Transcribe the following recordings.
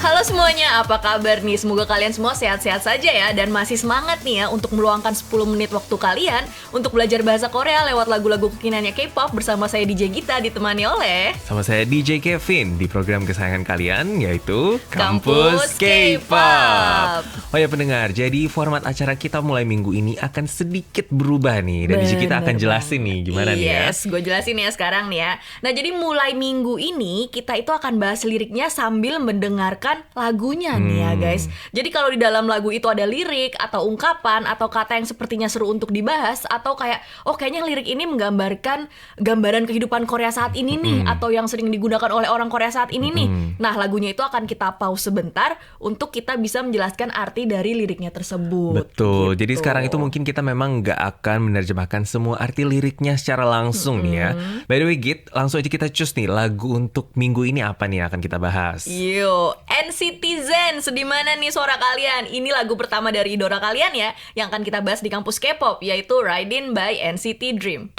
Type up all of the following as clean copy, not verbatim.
Halo semuanya, apa kabar nih? Semoga kalian semua sehat-sehat saja ya. Dan masih semangat nih ya untuk meluangkan 10 menit waktu kalian untuk belajar bahasa Korea lewat lagu-lagu kekiniannya K-pop bersama saya DJ Gita, ditemani oleh Sama saya DJ Kevin di program kesayangan kalian, yaitu Kampus K-pop. Oh ya pendengar, jadi format acara kita mulai minggu ini akan sedikit berubah nih. Dan DJ kita akan jelasin nih gimana nih ya. Yes, gue jelasin ya sekarang nih ya. Nah jadi mulai minggu ini kita itu akan bahas liriknya sambil mendengarkan lagunya nih ya guys. Jadi kalau di dalam lagu itu ada lirik atau ungkapan atau kata yang sepertinya seru untuk dibahas, atau kayak oh kayaknya lirik ini menggambarkan gambaran kehidupan Korea saat ini nih, atau yang sering digunakan oleh orang Korea saat ini nih. Nah lagunya itu akan kita pause sebentar untuk kita bisa menjelaskan arti dari liriknya tersebut. Betul, gitu. jadi sekarang itu mungkin kita memang nggak akan menerjemahkan semua arti liriknya secara langsung nih ya. By the way Git, langsung aja kita choose nih lagu untuk minggu ini apa nih yang akan kita bahas. Yo, NCT Zen, sedih mana nih suara kalian? Ini lagu pertama dari idola kalian ya, yang akan kita bahas di kampus K-pop, yaitu Riding by NCT Dream.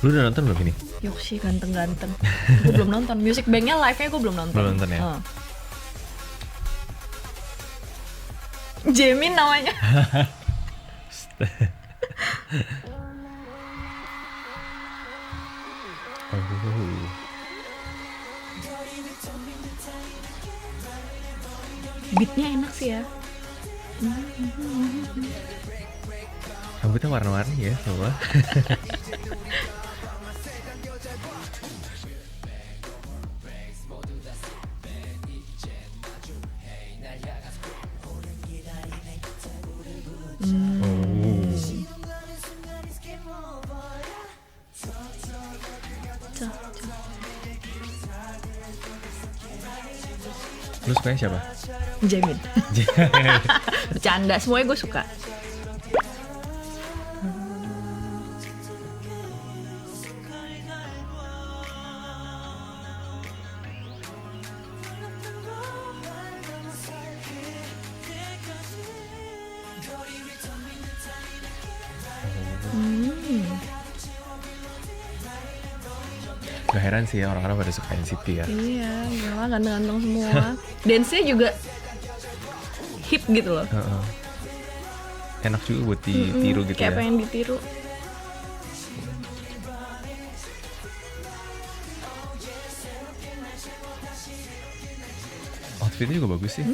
Lu udah nonton belum ini? Yoksi ganteng-ganteng. Gue belum nonton, Music Bank-nya live-nya gue belum nonton. Belum nonton ya? Jamin namanya. Beatnya enak sih ya. Rambutnya warna-warni ya semua. Lu sukanya siapa? Jamin. Bercanda, semuanya gue suka. Gak heran sih ya orang-orang pada suka NCT ya. Iya, gila ganteng-ganteng semua. Dance-nya juga hip gitu loh. Enak juga buat ditiru gitu Kayak ya. pengen ditiru. Outfitnya juga bagus sih.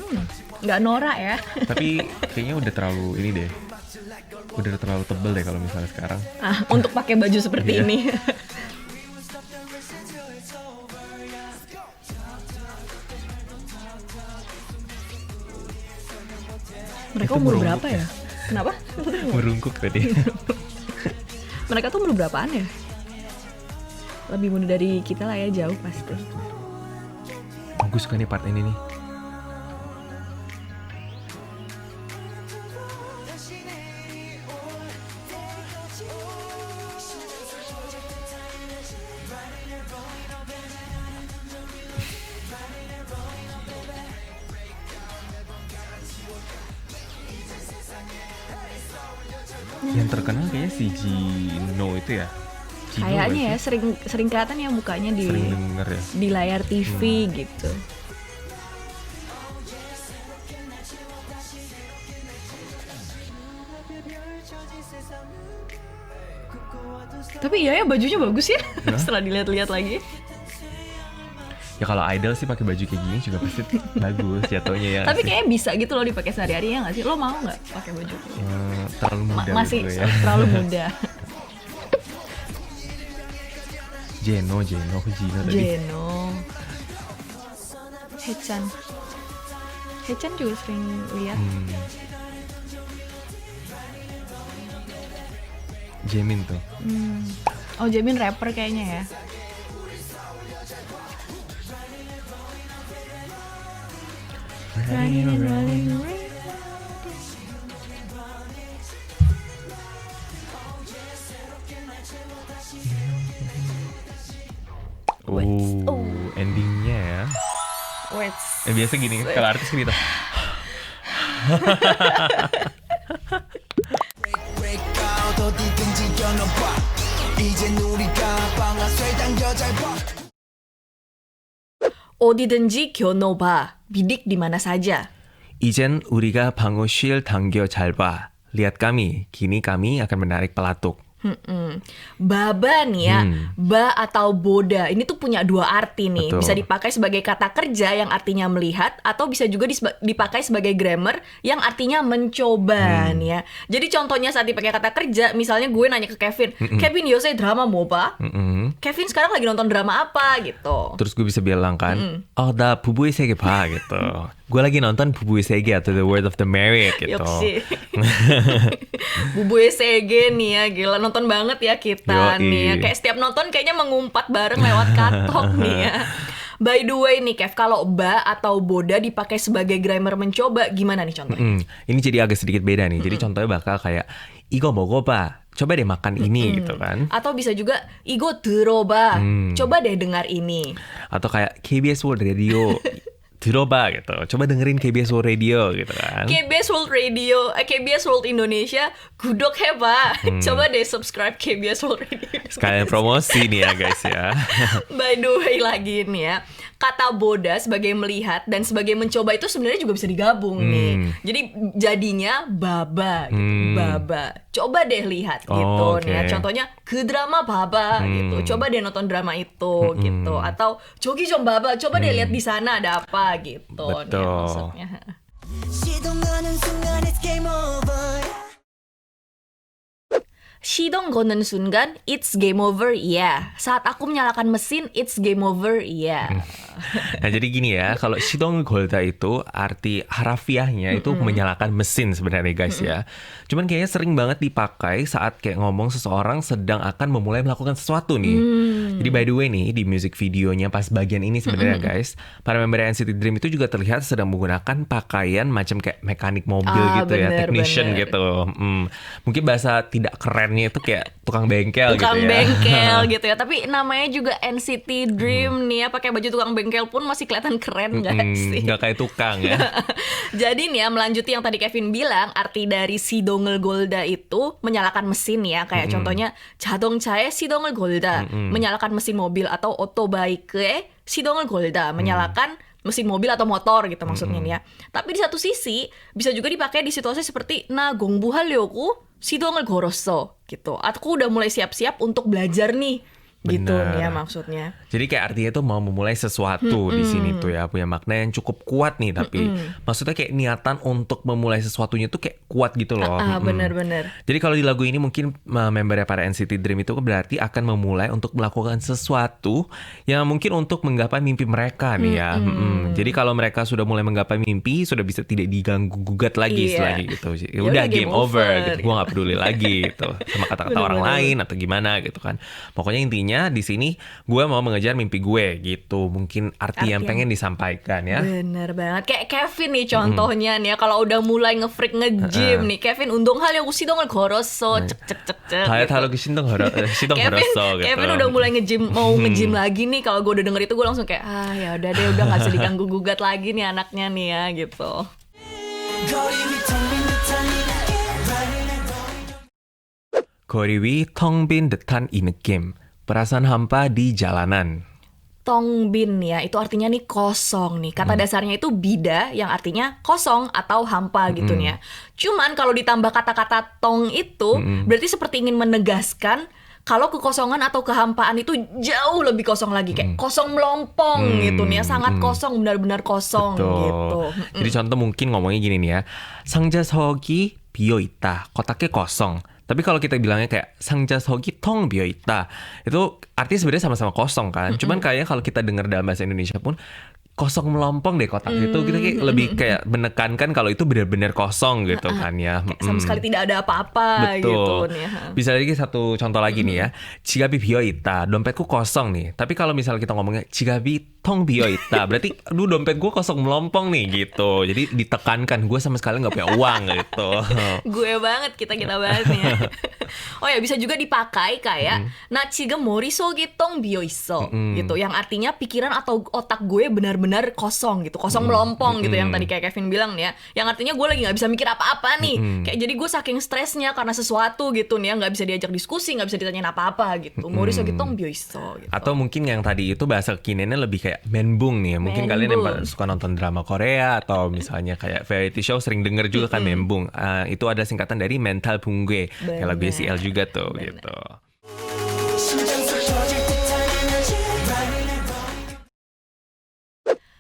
Nggak norak ya. Tapi kayaknya udah terlalu ini deh. Udah terlalu tebel deh kalau misalnya sekarang. Untuk pakai baju seperti Iya. ini. Mereka Itu umur merungkuk berapa ya? Kenapa? Merungkuk tadi. Mereka tuh umur berapaan ya? Lebih muda dari kita lah ya, jauh pasti. Gue suka nih part ini nih. Yang terkenal kayaknya si Jino itu ya. Jino Kayaknya gak ya sih? sering kelihatan ya mukanya Sering denger ya. di layar TV gitu. Tapi iya ya bajunya bagus ya. Ya. Setelah dilihat-lihat lagi. Ya kalau idol sih pakai baju kayak gini juga pasti bagus jatuhnya ya. Tapi sih. kayaknya bisa gitu loh dipakai sehari-hari ya nggak sih? Lo mau nggak pakai baju? Terlalu muda Masih gitu ya. terlalu muda. Jeno tadi. Jeno, Hechan juga sering lihat. Jamin tuh. Oh Jamin rapper kayaknya ya. Running. Endingnya ya. Wait. Biasa gini kalau artis gitu. 어디든지 겨눠봐 이젠 우리가 방아쇠 당겨 잘 봐. 어디든지 겨눠봐. Bidik di mana saja. 이젠 우리가 방어실 당겨 잘 봐. Lihat kami, kini kami akan menarik pelatuk. Baba nih ya, ba atau boda ini tuh punya dua arti nih. Betul. Bisa dipakai sebagai kata kerja yang artinya melihat, atau bisa juga dipakai sebagai grammar yang artinya mencoba nih ya. Jadi contohnya saat dipakai kata kerja, misalnya gue nanya ke Kevin, Kevin 요새 drama 뭐 봐? Kevin sekarang lagi nonton drama apa gitu. Terus gue bisa bilang kan, oh 나 부부의 세계 봐 gitu. Gue lagi nonton 부부의 세계 atau The World of the Married gitu. Yoksi. Bubuye Sege nih ya, gila nonton banget ya kita Yoi. nih ya. Kayak setiap nonton kayaknya mengumpat bareng lewat katok nih ya. By the way nih Kev, kalau ba atau boda dipakai sebagai grammar mencoba, gimana nih contohnya? Ini jadi agak sedikit beda nih. Jadi contohnya bakal kayak 이거 먹어봐. coba deh makan ini gitu kan. Atau bisa juga 이거 들어봐. Coba deh dengar ini. Atau kayak KBS World Radio. 들어봐 gitu. Coba dengerin KBS World Radio gitu kan. KBS World Radio, KBS World Indonesia, gudok heba. Coba deh subscribe KBS World Radio Indonesia. Sekalian promosi nih ya guys ya. By the way lagi nih ya, kata boda sebagai melihat dan sebagai mencoba itu sebenarnya juga bisa digabung nih. Jadi jadinya baba gitu, baba. Coba deh lihat gitu nih ya. Contohnya ke drama baba gitu. Coba deh nonton drama itu gitu. Atau jogi 좀 baba, coba deh lihat di sana ada apa gitu nih ya, maksudnya. 시동하는 순간 it's game over. 시동 거는 순간 it's game over, yeah. Saat aku menyalakan mesin, it's game over, yeah. Nah jadi gini ya, kalau 시동을 걸다 itu arti harafiahnya itu menyalakan mesin sebenarnya guys ya. Cuman kayaknya sering banget dipakai saat kayak ngomong seseorang sedang akan memulai melakukan sesuatu nih. Jadi by the way nih, di music videonya pas bagian ini sebenarnya guys, para member NCT Dream itu juga terlihat sedang menggunakan pakaian macam kayak mekanik mobil gitu ya, technician gitu. Mungkin bahasa tidak kerennya itu kayak tukang bengkel gitu ya. Tukang bengkel gitu ya. Tapi namanya juga NCT Dream nih ya, pakai baju tukang bengkel pun masih kelihatan keren gak sih? Nggak kayak tukang ya. Jadi nih ya, melanjuti yang tadi Kevin bilang, arti dari 시동을 걸다 itu menyalakan mesin ya. Kayak contohnya 자동차에 시동을 걸다, menyalakan mesin mobil, atau 오토바이크에 시동을 걸다, menyalakan mesin mobil atau motor gitu maksudnya nih ya. Tapi di satu sisi bisa juga dipakai di situasi seperti 나 공부하려고 시동을 걸었어 gitu. Aku udah mulai siap-siap untuk belajar nih. Gitu Bener. nih ya maksudnya. Jadi kayak artinya tuh mau memulai sesuatu di sini tuh ya, punya makna yang cukup kuat nih, tapi maksudnya kayak niatan untuk memulai sesuatunya tuh kayak kuat gitu loh. Bener-bener. Jadi kalau di lagu ini mungkin membernya para NCT Dream itu berarti akan memulai untuk melakukan sesuatu yang mungkin untuk menggapai mimpi mereka nih ya. Jadi kalau mereka sudah mulai menggapai mimpi, sudah bisa tidak diganggu gugat lagi istilahnya gitu. Ya udah game over gitu. Gua nggak peduli lagi gitu sama kata-kata orang lain atau gimana gitu kan. Pokoknya intinya di sini gue mau mengejar mimpi gue gitu. Mungkin arti yang pengen disampaikan ya. Bener banget. Kayak Kevin nih contohnya nih ya, kalau udah mulai nge-freak nge-gym nih, Kevin 운동하려고 시동을 걸었어. cek. Kayak kalau sidong 걸었어 gitu. Kevin udah mulai nge-gym, mau nge-gym lagi nih. Kalau gue udah denger itu gue langsung kayak ya udah deh, udah nggak bisa diganggu gugat lagi nih anaknya nih ya gitu. 거리 위 텅 빈 듯한 이 거리 위 텅 빈 듯한 이 느낌. Perasaan hampa di jalanan. Tongbin ya, itu artinya nih kosong nih. Kata dasarnya itu bida yang artinya kosong atau hampa gitu nih ya. Cuman kalau ditambah kata-kata tong itu berarti seperti ingin menegaskan kalau kekosongan atau kehampaan itu jauh lebih kosong lagi. Kayak kosong melompong gitu nih ya. Sangat kosong, benar-benar kosong gitu. Jadi contoh mungkin ngomongnya gini nih ya. 상자석이 비어 있다. kotaknya kosong. Tapi kalau kita bilangnya kayak 상자석이 텅 비어 있다, itu artinya sebenarnya sama-sama kosong kan. Cuman kayaknya kalau kita dengar dalam bahasa Indonesia pun kosong melompong deh kotak itu, kita kayak lebih kayak menekankan kalau itu benar-benar kosong gitu kan ya. Sama sekali tidak ada apa-apa Betul. gitu nih ya. Bisa lagi satu contoh lagi nih ya. 지갑이 비어 있다. Dompetku kosong nih. Tapi kalau misalnya kita ngomongnya 지갑이 통 비어 있다. Berarti aduh dompet gue kosong melompong nih gitu. Jadi ditekankan gue sama sekali nggak punya uang gitu. Gue banget kita bahasnya. Oh ya, bisa juga dipakai kayak 나 지금 머릿속이 똥 비어 있어 gitu, yang artinya pikiran atau otak gue benar-benar kosong gitu, kosong melompong gitu, yang tadi kayak Kevin bilang nih ya, yang artinya gue lagi nggak bisa mikir apa-apa nih, kayak jadi gue saking stresnya karena sesuatu gitu nih ya, nggak bisa diajak diskusi, nggak bisa ditanyain apa-apa gitu. 머릿속이 똥 비어 있어 gitu. Atau mungkin yang tadi itu bahasa kekiniannya lebih kayak menbung nih ya. Mungkin kalian yang suka nonton drama Korea atau misalnya kayak variety show sering denger juga kan menbung. Itu ada singkatan dari mental 붕괴. Kayak lagu ACL juga tuh gitu.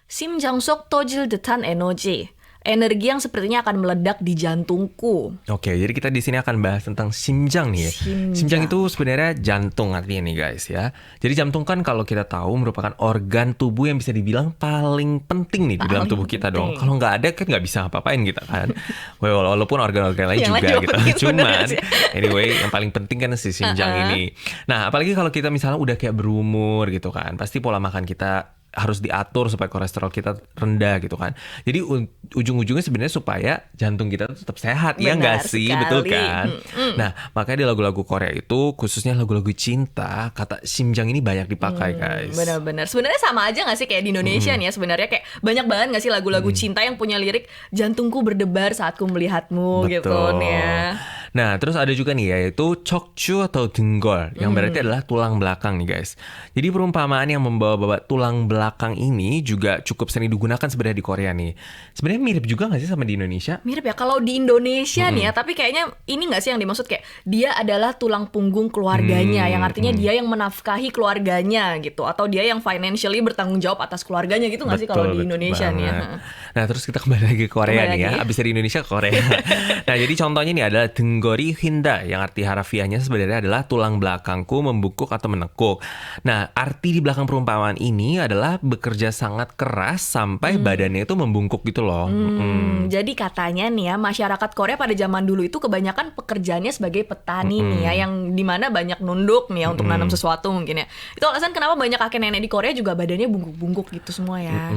심장 속 터질 듯한 에너지. Energi yang sepertinya akan meledak di jantungku. Oke, jadi kita di sini akan bahas tentang 심장 nih. 심장 itu sebenarnya jantung artinya nih guys ya. Jadi jantung kan kalau kita tahu merupakan organ tubuh yang bisa dibilang paling penting nih di dalam tubuh kita dong. Kalau nggak ada kan nggak bisa apa-apain kita kan. Walaupun organ-organ lain juga gitu. Cuman anyway yang paling penting kan si 심장 ini. Nah, apalagi kalau kita misalnya udah kayak berumur gitu kan, pasti pola makan kita harus diatur supaya kolesterol kita rendah gitu kan. Jadi ujung-ujungnya sebenarnya supaya jantung kita tetap sehat. Ya nggak sih? Sekali. Betul kan? Nah, makanya di lagu-lagu Korea itu khususnya lagu-lagu cinta, kata 심장 ini banyak dipakai guys. Benar-benar. Sebenarnya sama aja nggak sih kayak di Indonesia nih ya, sebenarnya kayak banyak banget nggak sih lagu-lagu cinta yang punya lirik jantungku berdebar saat ku melihatmu. Betul. Gitu nih ya. Nah, terus ada juga nih yaitu 척추 atau 등골 yang berarti adalah tulang belakang nih guys. Jadi perumpamaan yang membawa-bawa tulang belakang ini juga cukup sering digunakan sebenarnya di Korea nih. Sebenarnya mirip juga nggak sih sama di Indonesia? Mirip ya kalau di Indonesia nih ya, tapi kayaknya ini nggak sih yang dimaksud kayak dia adalah tulang punggung keluarganya, yang artinya dia yang menafkahi keluarganya gitu, atau dia yang financially bertanggung jawab atas keluarganya gitu nggak sih kalau di Indonesia nih ya. Nah, terus kita kembali lagi ke Korea nih ya. Abis dari Indonesia ke Korea. Nah, jadi contohnya nih adalah 등골이 휜다 yang arti harafiahnya sebenarnya adalah tulang belakangku membungkuk atau menekuk. Nah, arti di belakang perumpamaan ini adalah bekerja sangat keras sampai badannya itu membungkuk gitu loh. Jadi katanya nih ya, masyarakat Korea pada zaman dulu itu kebanyakan pekerjaannya sebagai petani nih ya, yang dimana banyak nunduk nih ya untuk nanam sesuatu mungkin ya. Itu alasan kenapa banyak kakek nenek di Korea juga badannya bungkuk-bungkuk gitu semua ya.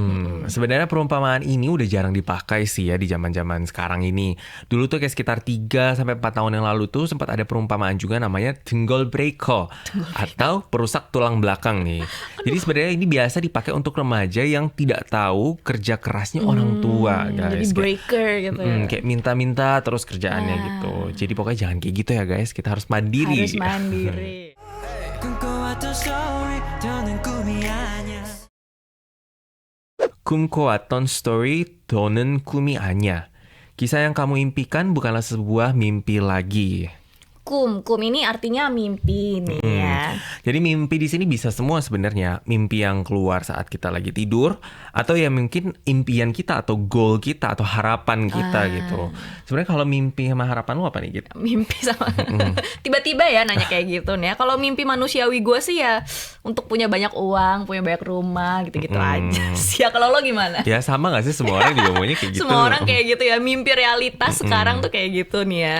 Sebenarnya perumpamaan ini udah jarang dipakai sih ya di zaman-zaman sekarang ini. Dulu tuh kayak sekitar 3-4 tahun yang lalu tuh sempat ada perumpamaan juga namanya 등골 breaker atau perusak tulang belakang nih. Jadi sebenarnya ini biasa dipakai untuk remaja yang tidak tahu kerja kerasnya orang tua, guys. Jadi breaker gitu ya. Kayak minta-minta terus kerjaannya gitu. Jadi pokoknya jangan kayak gitu ya guys. Kita harus mandiri. Harus mandiri. 꿈꿔왔던 story 더는 꿈이 아니야. Kisah yang kamu impikan bukanlah sebuah mimpi lagi. Kum ini artinya mimpi nih ya. Jadi mimpi di sini bisa semua sebenarnya. Mimpi yang keluar saat kita lagi tidur, atau ya mungkin impian kita atau goal kita atau harapan kita gitu. Sebenarnya kalau mimpi sama harapan lu apa nih gitu? Mimpi sama tiba-tiba ya nanya kayak gitu nih ya. Kalau mimpi manusiawi gue sih ya untuk punya banyak uang, punya banyak rumah gitu-gitu aja sih. Ya kalau lo gimana? Ya sama gak sih, semua orang juga maunya kayak gitu. Semua orang kayak gitu ya. Mimpi realitas sekarang tuh kayak gitu nih ya.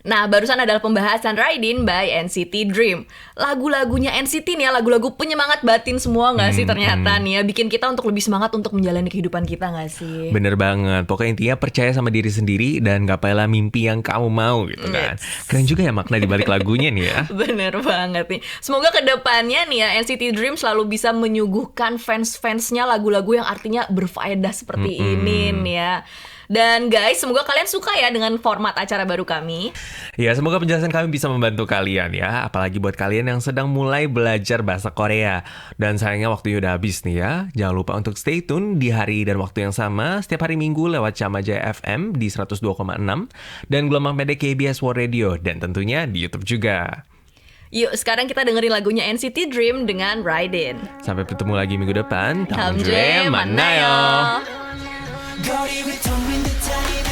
Nah, barusan adalah pembahasan Ride In by NCT Dream. Lagu-lagunya NCT nih ya, lagu-lagu penyemangat batin semua gak sih ternyata nih ya. Bikin kita untuk lebih semangat untuk menjalani kehidupan kita gak sih? Bener banget. Pokoknya intinya percaya sama diri sendiri dan gapailah mimpi yang kamu mau gitu kan. Keren juga ya makna di balik lagunya nih ya. Bener banget nih. Semoga kedepannya nih ya NCT Dream selalu bisa menyuguhkan fans-fansnya lagu-lagu yang artinya berfaedah seperti ini nih ya. Dan guys, semoga kalian suka ya dengan format acara baru kami. Ya, semoga penjelasan kami bisa membantu kalian ya. Apalagi buat kalian yang sedang mulai belajar bahasa Korea. Dan sayangnya waktunya udah habis nih ya. Jangan lupa untuk stay tune di hari dan waktu yang sama setiap hari Minggu lewat Camajaya FM di 102,6 dan gelombang pendek KBS World Radio dan tentunya di YouTube juga. Yuk, sekarang kita dengerin lagunya NCT Dream dengan Ride In. Sampai bertemu lagi minggu depan. 다음 주에 만나요. 거리 위 텅 빈 듯한 이